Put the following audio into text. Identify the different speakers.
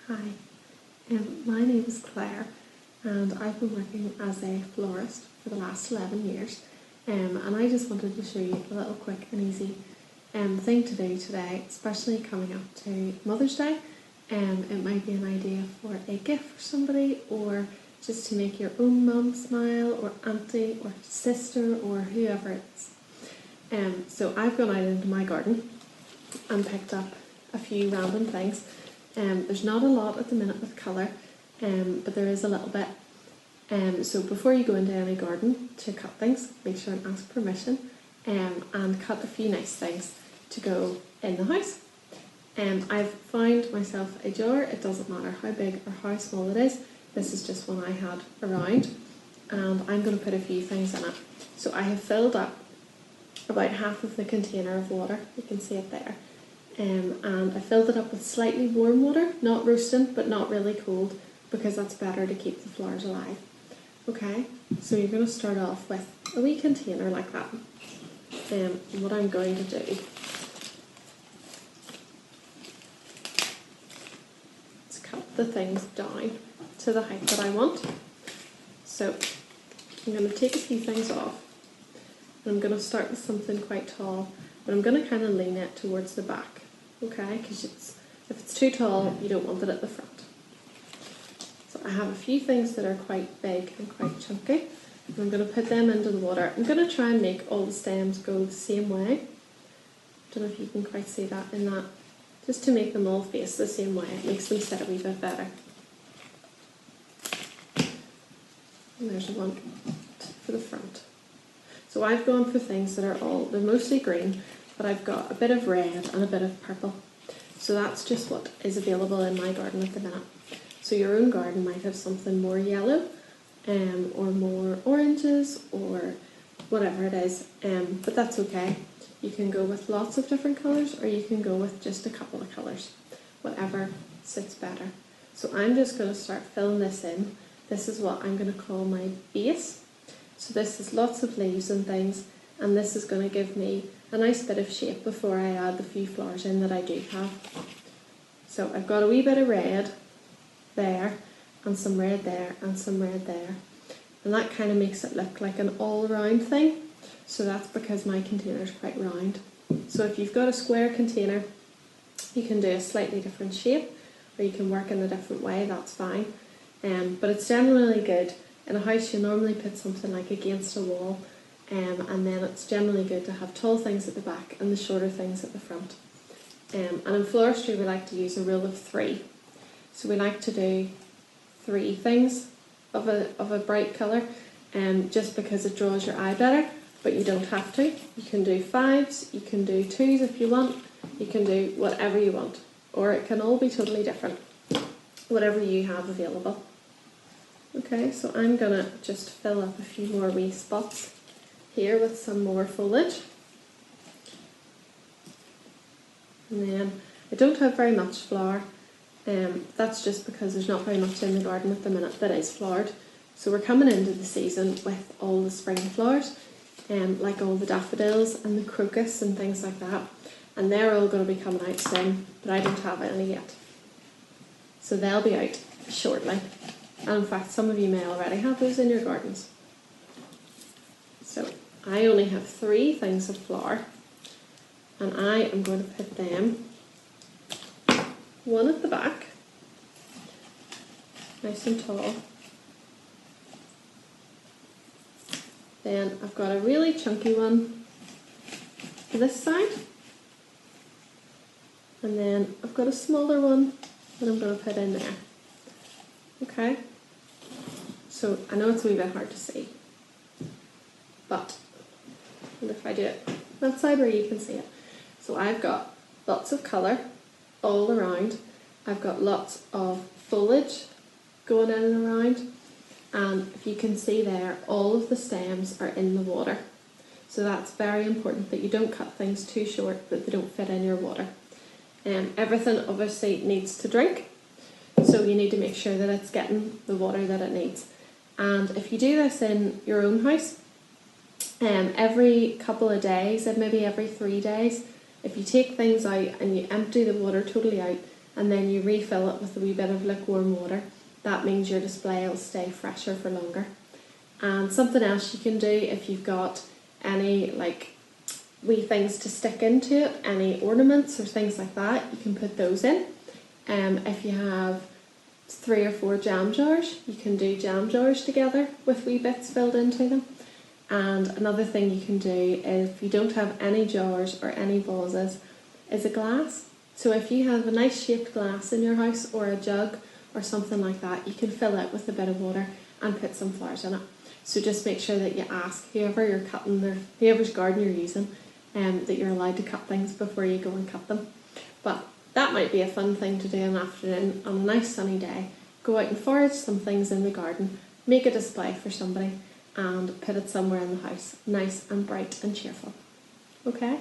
Speaker 1: Hi, my name is Clare and I've been working as a florist for the last 11 years and I just wanted to show you a little quick and easy thing to do today, especially coming up to Mother's Day. It might be an idea for a gift for somebody, or just to make your own mum smile, or auntie or sister or whoever it is. So I've gone out into my garden and picked up a few random things. There's not a lot at the minute with colour, but there is a little bit. So before you go into any garden to cut things, make sure and ask permission, and cut a few nice things to go in the house. I've found myself a jar. It doesn't matter how big or how small it is. This is just one I had around, and I'm going to put a few things in it. So I have filled up about half of the container of water. You can see it there. And I filled it up with slightly warm water, not roasting but not really cold, because that's better to keep the flowers alive. Okay, so you're going to start off with a wee container like that. And what I'm going to do is cut the things down to the height that I want. So I'm going to take a few things off, and I'm going to start with something quite tall, but I'm going to kind of lean it towards the back. Okay, because if it's too tall, you don't want it at the front. So I have a few things that are quite big and quite chunky, and I'm going to put them into the water. I'm going to try and make all the stems go the same way. Don't know if you can quite see that in that. Just to make them all face the same way, it makes them sit a wee bit better. And there's one for the front. So I've gone for things that they're mostly green, but I've got a bit of red and a bit of purple. So that's just what is available in my garden at the minute. So your own garden might have something more yellow, or more oranges, or whatever it is, but that's okay. You can go with lots of different colours, or you can go with just a couple of colours, whatever sits better. So I'm just going to start filling this in. This is what I'm going to call my base. So this is lots of leaves and things, and this is going to give me a nice bit of shape before I add the few flowers in that I do have. So I've got a wee bit of red there, and some red there, and some red there. And that kind of makes it look like an all-round thing. So that's because my container is quite round. So if you've got a square container, you can do a slightly different shape, or you can work in a different way, that's fine. But it's generally good. In a house, you normally put something like against a wall, and then it's generally good to have tall things at the back and the shorter things at the front. And in floristry, we like to use a rule of 3. So we like to do 3 things of a bright colour, just because it draws your eye better, but you don't have to. You can do 5s, you can do 2s if you want, you can do whatever you want, or it can all be totally different, whatever you have available. Okay, so I'm going to just fill up a few more wee spots here with some more foliage. And then I don't have very much flower. That's just because there's not very much in the garden at the minute that is flowered. So we're coming into the season with all the spring flowers, like all the daffodils and the crocus and things like that. And they're all going to be coming out soon, but I don't have any yet. So they'll be out shortly. And in fact, some of you may already have those in your gardens. So I only have 3 things of flower, and I am going to put them one at the back, nice and tall. Then I've got a really chunky one this side, and then I've got a smaller one that I'm going to put in there. Okay, so I know it's a wee bit hard to see, but if I do it that side where you can see it. So I've got lots of colour all around. I've got lots of foliage going in and around, and if you can see there, all of the stems are in the water. So that's very important that you don't cut things too short that they don't fit in your water. Everything obviously needs to drink, so you need to make sure that it's getting the water that it needs. And if you do this in your own house, every couple of days, and maybe every 3 days, if you take things out and you empty the water totally out, and then you refill it with a wee bit of lukewarm water. That means your display will stay fresher for longer. And something else you can do if you've got any like wee things to stick into it, any ornaments or things like that, you can put those in. If you have 3 or 4 jam jars, you can do jam jars together with wee bits filled into them. And another thing you can do, if you don't have any jars or any vases, is a glass. So if you have a nice shaped glass in your house or a jug or something like that, you can fill it with a bit of water and put some flowers in it. So just make sure that you ask whoever you're cutting or whoever's garden you're using that you're allowed to cut things before you go and cut them. But that might be a fun thing to do in the afternoon on a nice sunny day. Go out and forage some things in the garden, make a display for somebody and put it somewhere in the house, nice and bright and cheerful. Okay?